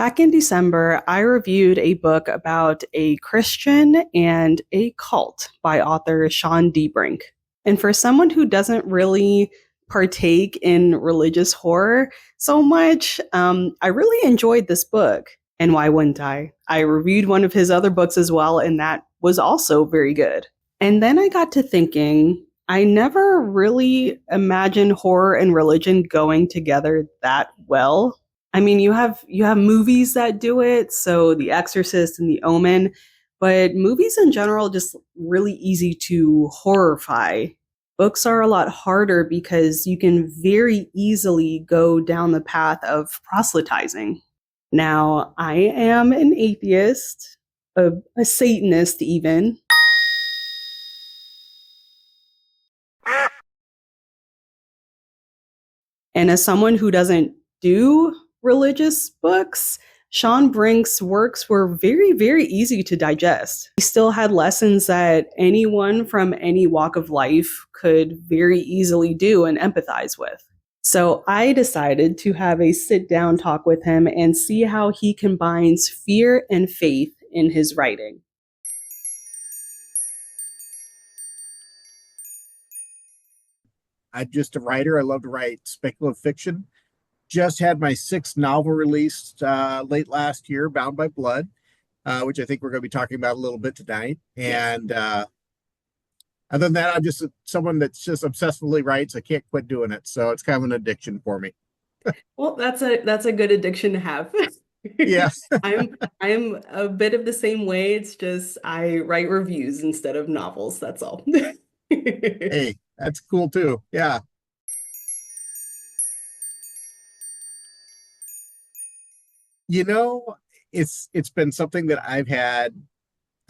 back in December, I reviewed a book about a Christian and a cult by author Shawn Brink. And for someone who doesn't really partake in religious horror so much, I really enjoyed this book. And why wouldn't I? I reviewed one of his other books as well, and that was also very good. And then I got to thinking, I never really imagined horror and religion going together that well. I mean, you have movies that do it, so The Exorcist and The Omen, but movies in general just really easy to horrify. Books are a lot harder because you can very easily go down the path of proselytizing. Now, I am an atheist, a Satanist even. And as someone who doesn't do religious books, Shawn Brink's works were very, very easy to digest. He still had lessons that anyone from any walk of life could very easily do and empathize with. So I decided to have a sit-down talk with him and see how he combines fear and faith in his writing. I'm just a writer. I love to write speculative fiction. Just had my sixth novel released late last year, Bound by Blood, which I think we're going to be talking about a little bit tonight. And other than that, I'm just someone that's just obsessively writes. I can't quit doing it. So it's kind of an addiction for me. Well, that's a good addiction to have. Yes. I'm a bit of the same way. It's just I write reviews instead of novels. That's all. Hey, that's cool too. Yeah. You know, it's been something that I've had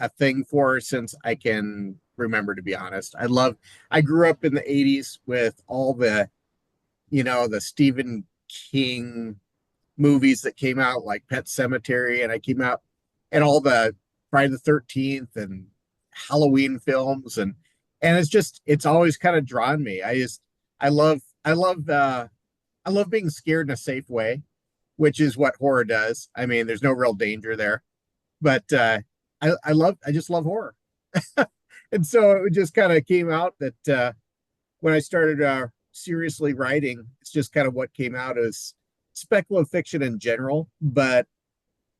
a thing for since I can remember, to be honest. I grew up in the 80s with all the Stephen King movies that came out, like Pet Cemetery, and I came out and all the Friday the 13th and Halloween films, and it's always kind of drawn me. I love I love I love being scared in a safe way, which is what horror does. I mean, there's no real danger there, but I just love horror. And so it just kind of came out that when I started seriously writing, it's just kind of what came out as speculative fiction in general, but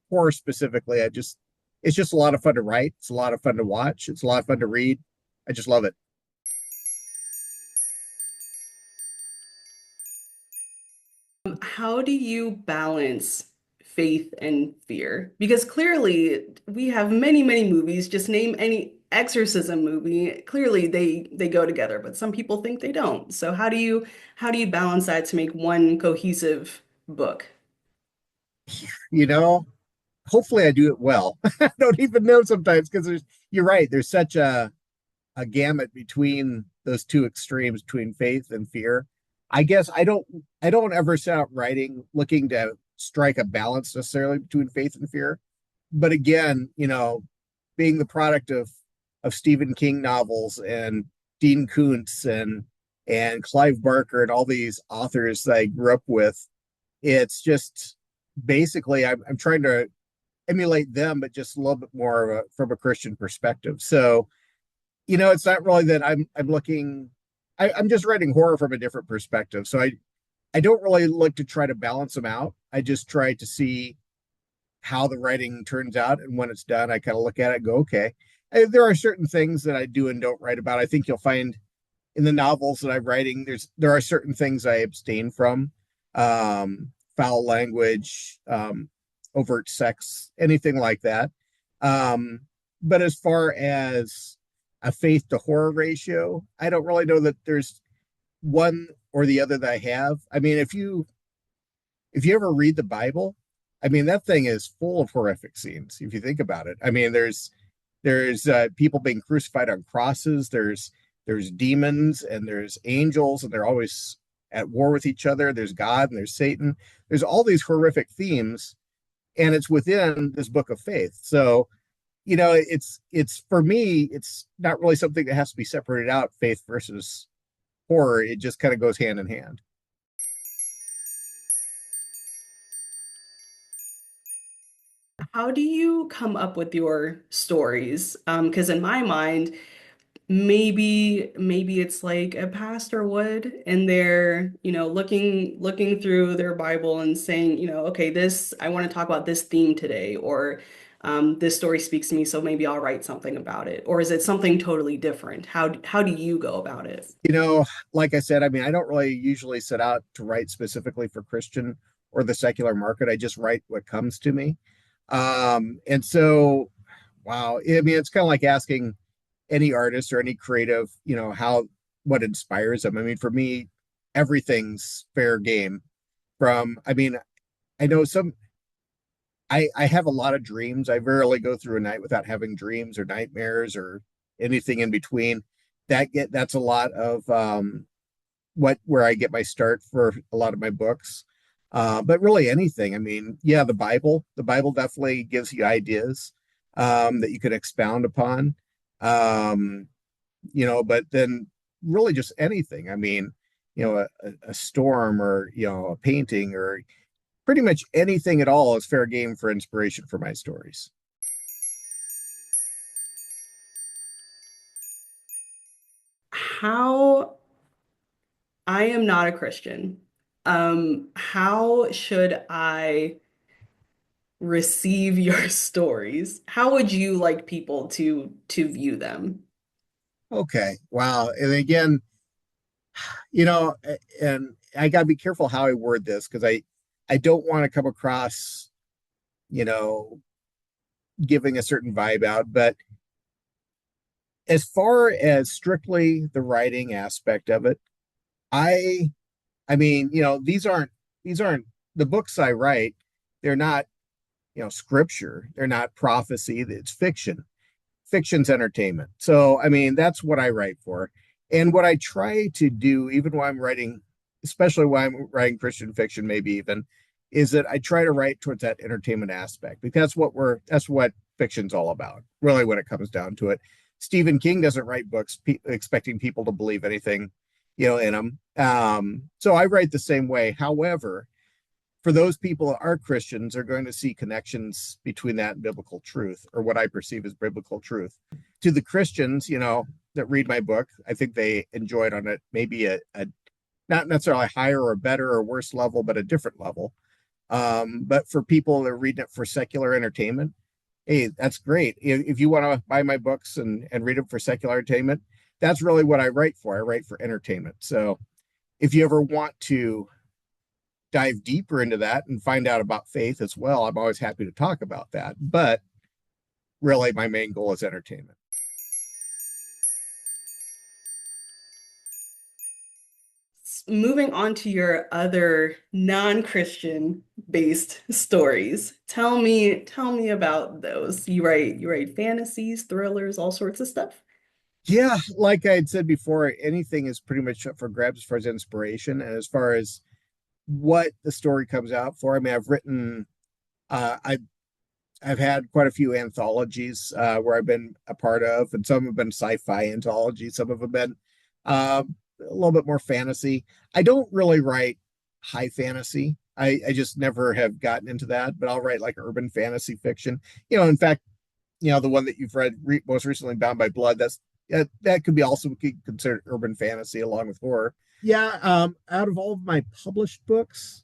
horror specifically. It's just a lot of fun to write. It's a lot of fun to watch. It's a lot of fun to read. I just love it. How do you balance faith and fear? Because clearly we have many, many movies. Just name any exorcism movie. Clearly they go together, but some people think they don't. So how do you balance that to make one cohesive book? You know, hopefully I do it well. I don't even know sometimes because you're right. There's such a gamut between those two extremes between faith and fear. I guess I don't ever set out writing looking to strike a balance necessarily between faith and fear. But again, being the product of Stephen King novels and Dean Koontz and Clive Barker and all these authors that I grew up with, it's just basically I'm trying to emulate them, but just a little bit more from a Christian perspective. So it's not really that I'm looking. I'm just writing horror from a different perspective. So I don't really look to try to balance them out. I just try to see how the writing turns out, and when it's done, I kind of look at it and go, okay. There are certain things that I do and don't write about. I think you'll find in the novels that I'm writing, there are certain things I abstain from, foul language, overt sex, anything like that. But as far as a faith to horror ratio, I don't really know that there's one or the other that I have. I mean, if you ever read the Bible, I mean, that thing is full of horrific scenes if you think about it. I mean, there's people being crucified on crosses. There's demons and there's angels, and they're always at war with each other. There's God and there's Satan. There's all these horrific themes, and it's within this book of faith. So it's for me, it's not really something that has to be separated out, faith versus horror. It just kind of goes hand in hand. how do you come up with your stories? Because in my mind, maybe it's like a pastor would, and they're, looking through their Bible and saying, okay, this I want to talk about this theme today, or this story speaks to me, so maybe I'll write something about it. Or is it something totally different? How do you go about it? You know, like I said, I mean, I don't really usually set out to write specifically for Christian or the secular market. I just write what comes to me. And so, wow, I mean, it's kind of like asking any artist or any creative, how what inspires them. I mean, for me, everything's fair game. I mean, I know I have a lot of dreams. I rarely go through a night without having dreams or nightmares or anything in between. That's a lot of what where I get my start for a lot of my books. But really anything. I mean, yeah, the Bible definitely gives you ideas that you can expound upon. Um, but then really just anything. I mean, a storm or, a painting or pretty much anything at all is fair game for inspiration for my stories. How I am not a Christian. How should I receive your stories? How would you like people to view them? Okay. Wow. And again, you know, and I got to be careful how I word this because I don't want to come across, you know, giving a certain vibe out. But as far as strictly the writing aspect of it, I I mean, these aren't the books I write, they're not, scripture, they're not prophecy, it's fiction. Fiction's entertainment. So, I mean, that's what I write for. And what I try to do, even while I'm writing, especially while I'm writing Christian fiction, maybe even, is that I try to write towards that entertainment aspect because that's what fiction's all about, really, when it comes down to it. Stephen King doesn't write books expecting people to believe anything, in them. So I write the same way. However, for those people that are Christians are going to see connections between that and biblical truth, or what I perceive as biblical truth. To the Christians, that read my book, I think they enjoy it on maybe a not necessarily higher or better or worse level, but a different level. But for people that are reading it for secular entertainment, hey, that's great. If you want to buy my books and read them for secular entertainment, that's really what I write for. I write for entertainment. So if you ever want to dive deeper into that and find out about faith as well, I'm always happy to talk about that. But really, my main goal is entertainment. Moving on to your other non-Christian based stories. Tell me about those. You write fantasies, thrillers, all sorts of stuff. Yeah, like I had said before, anything is pretty much up for grabs as far as inspiration and as far as what the story comes out for. I mean, I've written, I've had quite a few anthologies where I've been a part of, and some have been sci-fi anthologies, some of them have been a little bit more fantasy. I don't really write high fantasy. I just never have gotten into that, but I'll write like urban fantasy fiction. In fact, the one that you've read most recently, Bound by Blood, that could be also considered urban fantasy along with horror. Yeah, out of all of my published books,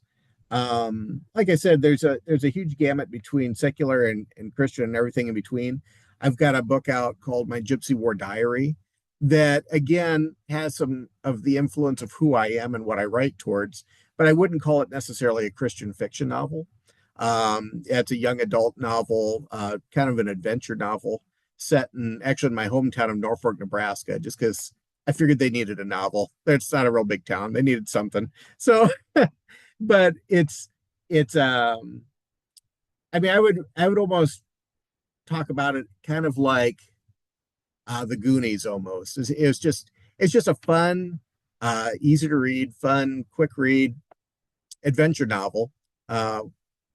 like I said, there's a huge gamut between secular and Christian and everything in between. I've got a book out called My Gypsy War Diary that again has some of the influence of who I am and what I write towards, but I wouldn't call it necessarily a Christian fiction novel. It's a young adult novel, kind of an adventure novel set in actually in my hometown of Norfolk, Nebraska, just because I figured they needed a novel. It's not a real big town. They needed something. So, but it's I mean, I would almost talk about it kind of like the Goonies almost. It's just a fun, easy to read, fun, quick read adventure novel uh,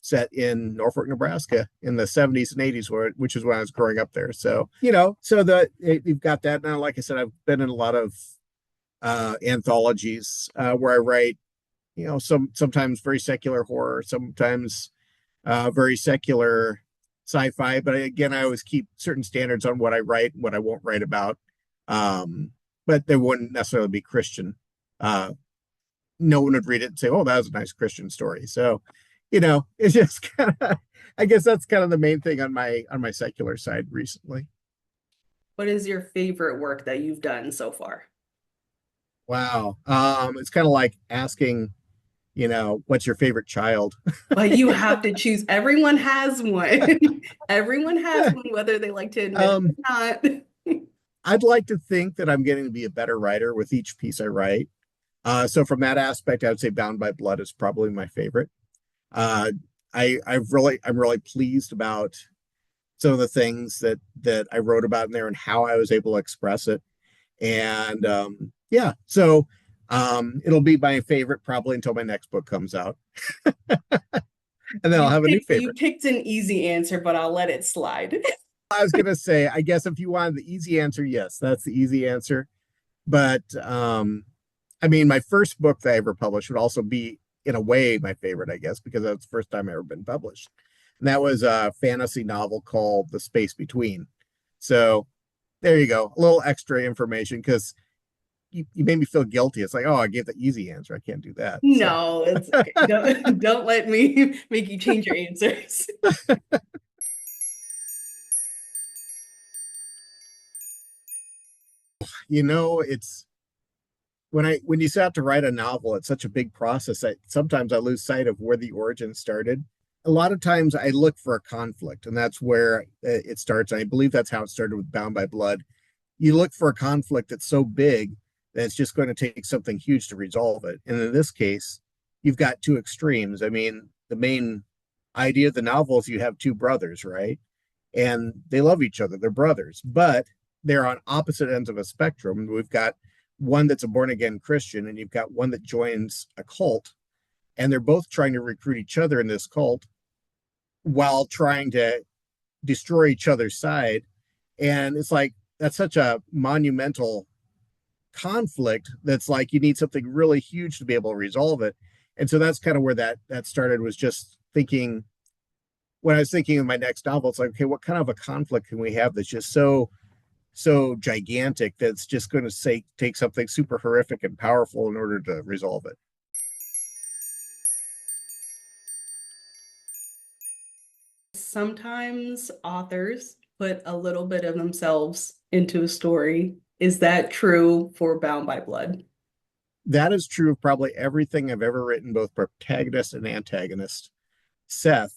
set in Norfolk, Nebraska in the 70s and 80s, which is when I was growing up there. So, you've got that now. Like I said, I've been in a lot of anthologies where I write, sometimes very secular horror, sometimes very secular sci-fi, but again, I always keep certain standards on what I write and what I won't write about. Um, but they wouldn't necessarily be Christian. Uh, no one would read it and say, "Oh, that was a nice Christian story." So, it's just kind of, I guess that's kind of the main thing on my secular side recently. What is your favorite work that you've done so far? Wow. It's kind of like asking, what's your favorite child? But you have to choose. Everyone has one. Everyone has one, whether they like to admit it Um, or not. I'd like to think that I'm getting to be a better writer with each piece I write. So from that aspect, I would say Bound by Blood is probably my favorite. Uh, I'm really pleased about some of the things that I wrote about in there and how I was able to express it. And yeah, so it'll be my favorite probably until my next book comes out, and then I'll have a new You favorite. picked an easy answer, but I'll let it slide. I was gonna say, I guess if you wanted the easy answer, yes, that's the easy answer. But I mean, my first book that I ever published would also be, in a way, my favorite, I guess, because that's the first time I ever been published. And that was a fantasy novel called The Space Between. So there you go, a little extra information because you made me feel guilty. It's like, oh, I gave the easy answer. I can't do that. So No, it's okay. Don't let me make you change your answers. it's when you set out to write a novel, it's such a big process that sometimes I lose sight of where the origin started. A lot of times I look for a conflict, and that's where it starts. I believe that's how it started with Bound by Blood. You look for a conflict that's so big that it's just going to take something huge to resolve it. And in this case, you've got two extremes. I mean, the main idea of the novel is you have two brothers, right? And they love each other. They're brothers, but they're on opposite ends of a spectrum. We've got one that's a born again Christian, and you've got one that joins a cult, and they're both trying to recruit each other in this cult while trying to destroy each other's side. And it's like that's such a monumental conflict that's like you need something really huge to be able to resolve it. And so that's kind of where that started, was just thinking, when I was thinking of my next novel, it's like, okay, what kind of a conflict can we have that's just so gigantic that's just going to say take something super horrific and powerful in order to resolve it. Sometimes authors put a little bit of themselves into a story. Is that true for Bound by Blood? That is true of probably everything I've ever written, both protagonist and antagonist. Seth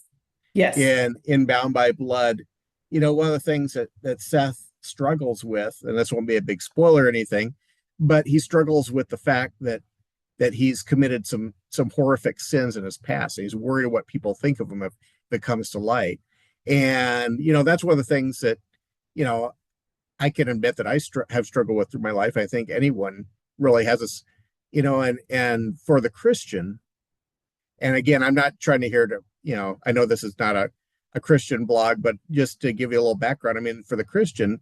Yes. in Bound by Blood, one of the things that Seth struggles with, and this won't be a big spoiler or anything, but he struggles with the fact that he's committed some horrific sins in his past. And he's worried what people think of him if it comes to light. And that's one of the things that you know I can admit that I have struggled with through my life. I think anyone really has this, and for the Christian, and again, I'm not trying to hear to, I know this is not a Christian blog, but just to give you a little background, I mean, for the Christian,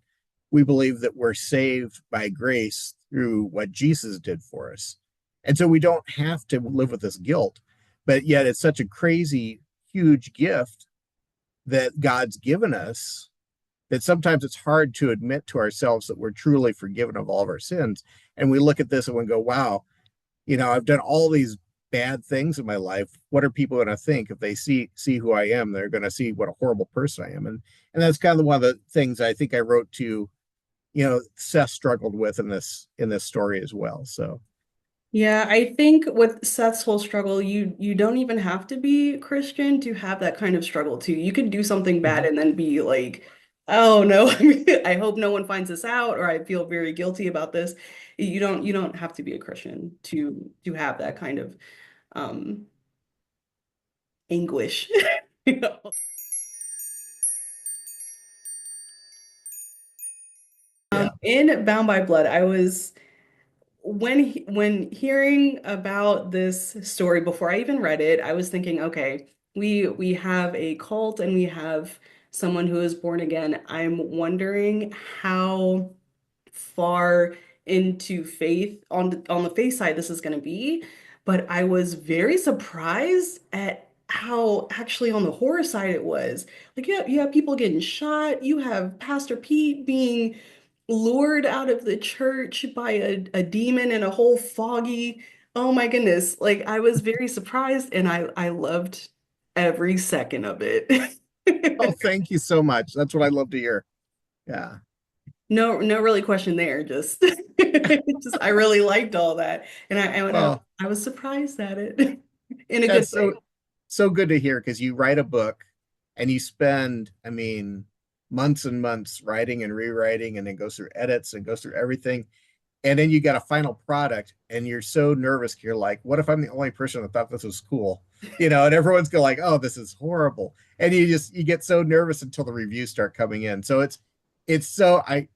we believe that we're saved by grace through what Jesus did for us. And so we don't have to live with this guilt, but yet it's such a crazy, huge gift that God's given us that sometimes it's hard to admit to ourselves that we're truly forgiven of all of our sins. And we look at this and we go, wow, I've done all these bad things in my life. What are people going to think if they see who I am? They're going to see what a horrible person I am. And that's kind of one of the things I think I wrote to, Seth struggled with in this story as well. So Yeah, I think with Seth's whole struggle, you don't even have to be Christian to have that kind of struggle too. You could do something bad mhm. and then be like, "Oh no, I hope no one finds this out," or "I feel very guilty about this." You don't have to be a Christian to have that kind of um anguish. You know? Yeah. In Bound by Blood, I was when hearing about this story before I even read it, I was thinking, okay, we have a cult and we have someone who is born again. I'm wondering how far into faith on the faith side this is going to be, but I was very surprised at how actually on the horror side it was. Like you have people getting shot, you have Pastor Pete being lured out of the church by a demon in a whole foggy. Oh my goodness. Like I was very surprised and I loved every second of it. Oh, thank you so much. That's what I love to hear. Yeah. No really question there. Just just I really liked all that. Well, I was surprised at it in a good that's way. so good to hear because you write a book and you spend, I mean, months and months writing and rewriting and then goes through edits and goes through everything. And then you got a final product and you're so nervous. You're like, what if I'm the only person that thought this was cool? And everyone's going like, oh, this is horrible. And you get so nervous until the reviews start coming in. So it's so I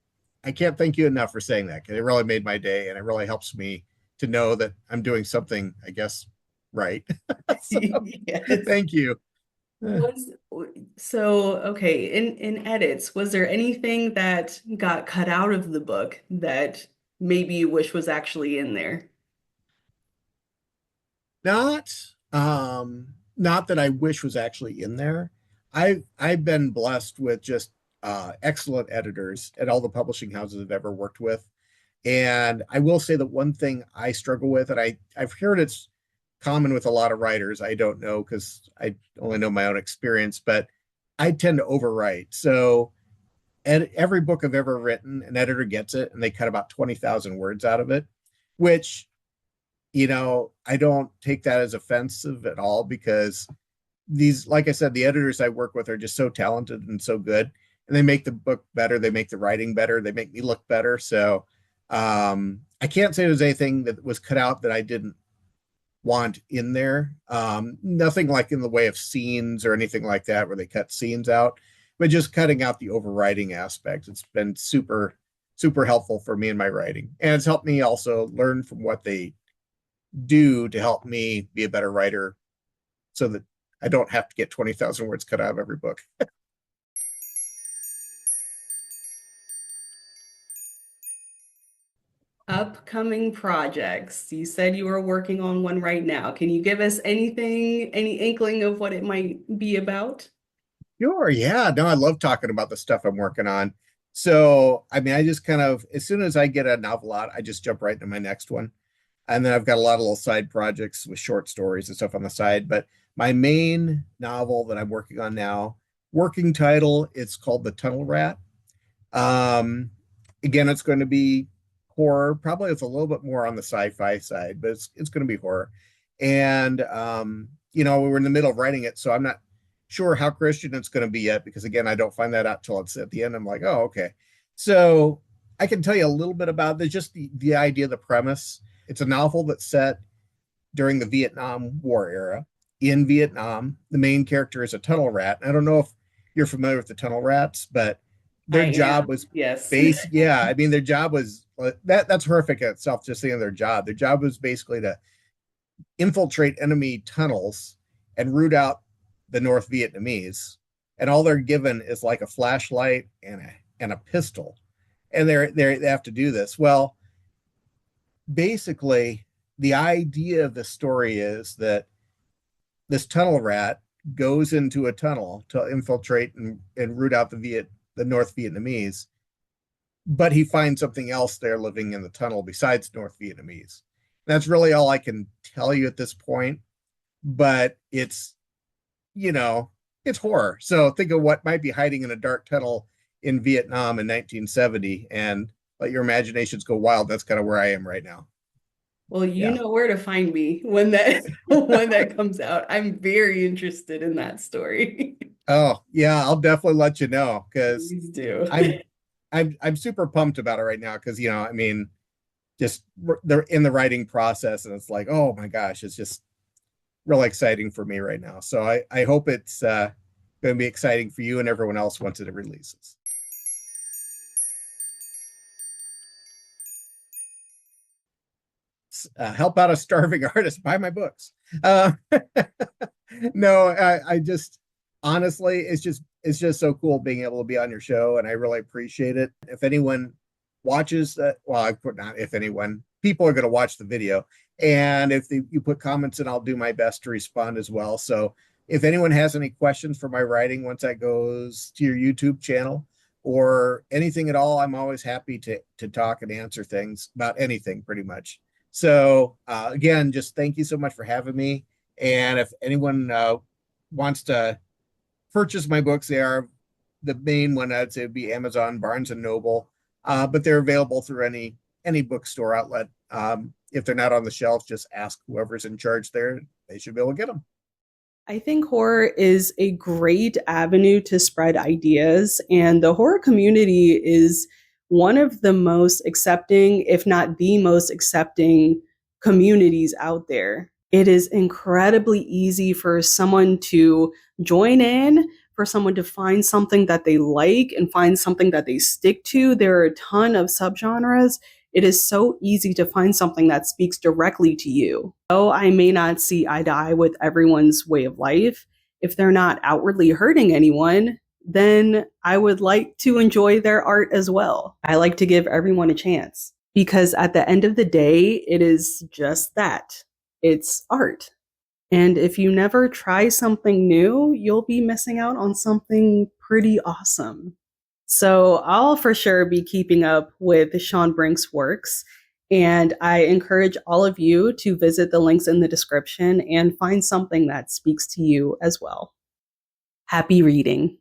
can't thank you enough for saying that because it really made my day and it really helps me to know that I'm doing something, I guess, right. So Yes. thank you. Was so okay, in edits, was there anything that got cut out of the book that maybe you wish was actually in there? Not not that I wish was actually in there. I've been blessed with just excellent editors at all the publishing houses I've ever worked with. And I will say that one thing I struggle with, and I've heard it's common with a lot of writers. I don't know because I only know my own experience, but I tend to overwrite. So every book I've ever written, an editor gets it and they cut about 20,000 words out of it, which I don't take that as offensive at all because like I said, the editors I work with are just so talented and so good, and they make the book better. They make the writing better. They make me look better. So I can't say there's anything that was cut out that I didn't want in there. Nothing like in the way of scenes or anything like that where they cut scenes out, but just cutting out the overwriting aspects. It's been super, super helpful for me in my writing. And it's helped me also learn from what they do to help me be a better writer so that I don't have to get 20,000 words cut out of every book. Upcoming projects. You said you were working on one right now. Can you give us anything, any inkling of what it might be about? Sure. Yeah. No, I love talking about the stuff I'm working on. So, I mean, I just kind of, as soon as I get a novel out, I just jump right into my next one. And then I've got a lot of little side projects with short stories and stuff on the side. But my main novel that I'm working on now, working title, it's called The Tunnel Rat. Um, Again, it's going to be horror. Probably it's a little bit more on the sci-fi side, but it's going to be horror. And we were in the middle of writing it, so I'm not sure how Christian it's going to be yet because again, I don't find that out till it's at the end. I'm like, oh, okay. So I can tell you a little bit about it. Just the idea, the premise. It's a novel that's set during the Vietnam War era. In Vietnam, the main character is a tunnel rat. I don't know if you're familiar with the tunnel rats, but I their job am. was Yes. yeah, I mean their job was that's horrific in itself, just seeing their job. Their job was basically to infiltrate enemy tunnels and root out the North Vietnamese. And all they're given is like a flashlight and a pistol. And they have to do this. Well, basically, the idea of the story is that this tunnel rat goes into a tunnel to infiltrate and root out the North Vietnamese, but he finds something else there living in the tunnel besides North Vietnamese. That's really all I can tell you at this point. But you know, it's horror. So think of what might be hiding in a dark tunnel in Vietnam in 1970 and let your imaginations go wild. That's kind of where I am right now. Well, you Yeah. know where to find me when that when that comes out. I'm very interested in that story. Oh, yeah, I'll definitely let you know because Please do. I'm I'm super pumped about it right now because I mean, just they're in the writing process and it's like, oh my gosh, it's just really exciting for me right now. So I hope it's going to be exciting for you and everyone else once it releases. Help out a starving artist, buy my books. No, I just honestly, it's just so cool being able to be on your show, and I really appreciate it. If anyone watches that, well, I put not if anyone, people are going to watch the video, and if you put comments in, I'll do my best to respond as well. So if anyone has any questions for my writing once that goes to your YouTube channel or anything at all, I'm always happy to talk and answer things about anything pretty much. So again, just thank you so much for having me. And if anyone wants to purchase my books, they are the main one I'd say would be Amazon, Barnes and Noble, but they're available through any bookstore outlet. If they're not on the shelf, just ask whoever's in charge there. They should be able to get them. I think horror is a great avenue to spread ideas, and the horror community is one of the most accepting, if not the most accepting communities out there. It is incredibly easy for someone to join in, for someone to find something that they like and find something that they stick to. There are a ton of subgenres. It is so easy to find something that speaks directly to you. Though I may not see eye to eye with everyone's way of life, if they're not outwardly hurting anyone, then I would like to enjoy their art as well. I like to give everyone a chance because at the end of the day, it is just that. It's art. And if you never try something new, you'll be missing out on something pretty awesome. So I'll for sure be keeping up with Shawn Brink's works, and I encourage all of you to visit the links in the description and find something that speaks to you as well. Happy reading.